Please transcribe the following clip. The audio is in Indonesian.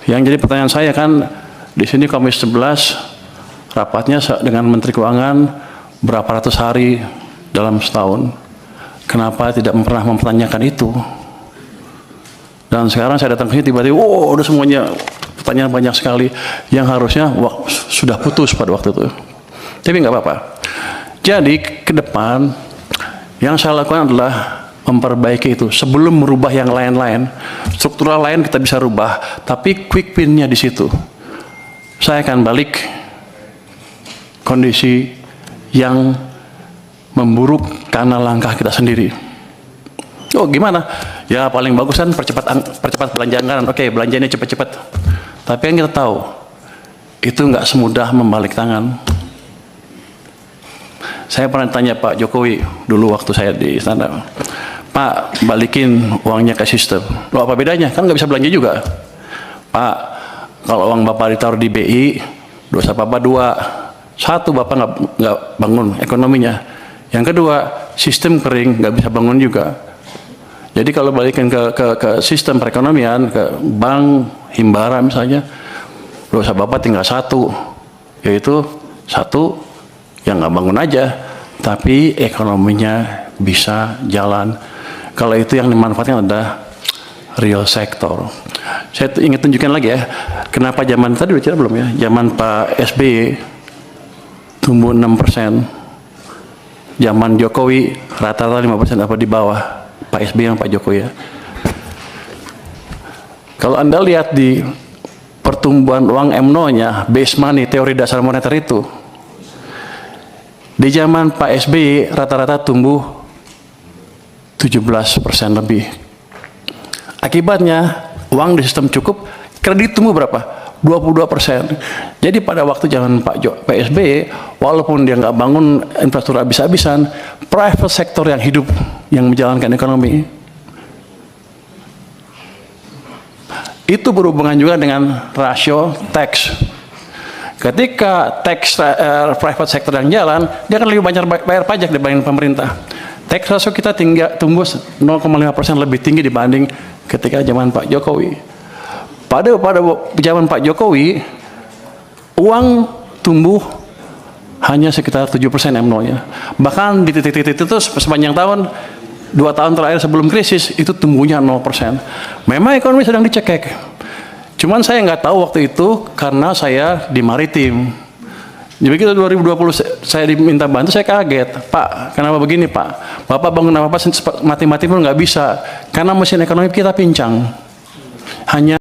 Yang jadi pertanyaan saya kan, di sini Komisi 11 rapatnya dengan Menteri Keuangan berapa ratus hari dalam setahun. Kenapa tidak pernah mempertanyakan itu? Dan sekarang saya datang ke sini tiba-tiba, oh udah semuanya pertanyaan banyak sekali yang harusnya sudah putus pada waktu itu. Tapi nggak apa-apa. Jadi ke depan yang saya lakukan adalah memperbaiki itu sebelum merubah yang lain-lain. Struktural lain kita bisa rubah, tapi quick win-nya di situ. Saya akan balik kondisi yang memburuk karena langkah kita sendiri. Oh gimana? Ya paling bagus kan percepat belanja anggaran. Oke, belanjanya cepat-cepat. Tapi yang kita tahu itu nggak semudah membalik tangan. Saya pernah tanya Pak Jokowi dulu waktu saya di istana, Pak, balikin uangnya ke sistem. Loh, apa bedanya? Kan nggak bisa belanja juga. Pak, kalau uang Bapak ditaruh di BI, dosa Bapak dua. Satu, Bapak nggak bangun ekonominya. Yang kedua, sistem kering, nggak bisa bangun juga. Jadi kalau balikin ke sistem perekonomian, ke bank, himbara misalnya, dosa Bapak tinggal satu, yaitu satu, yang nggak bangun aja, tapi ekonominya bisa jalan. Kalau itu yang dimanfaatkan adalah real sektor. Saya ingin tunjukkan lagi ya, kenapa zaman tadi bicara belum ya, zaman Pak SBY tumbuh 6%, zaman Jokowi rata-rata 5% apa di bawah Pak SBY yang Pak Jokowi ya. Kalau Anda lihat di pertumbuhan uang MNO-nya, base money, teori dasar moneter itu, di zaman Pak SBY rata-rata tumbuh 17% lebih. Akibatnya uang di sistem cukup, kredit tumbuh berapa? 22%. Jadi pada waktu zaman Pak SBY, walaupun dia nggak bangun infrastruktur habis-habisan, private sector yang hidup, yang menjalankan ekonomi. Itu berhubungan juga dengan rasio tax. Ketika tax private sector yang jalan, dia akan lebih banyak bayar pajak dibanding pemerintah. Tax ratio kita tumbuh 0,5% lebih tinggi dibanding ketika zaman Pak Jokowi. Pada zaman Pak Jokowi, uang tumbuh hanya sekitar 7% MNO-nya. Bahkan di titik-titik itu sepanjang tahun, 2 tahun terakhir sebelum krisis, itu tumbuhnya 0%. Memang ekonomi sedang dicekek. Cuman saya nggak tahu waktu itu karena saya di maritim. Jadi begitu 2020 saya diminta bantu, saya kaget. Pak, kenapa begini Pak? Bapak bangun apa-apa mati-mati pun nggak bisa. Karena mesin ekonomi kita pincang. Hanya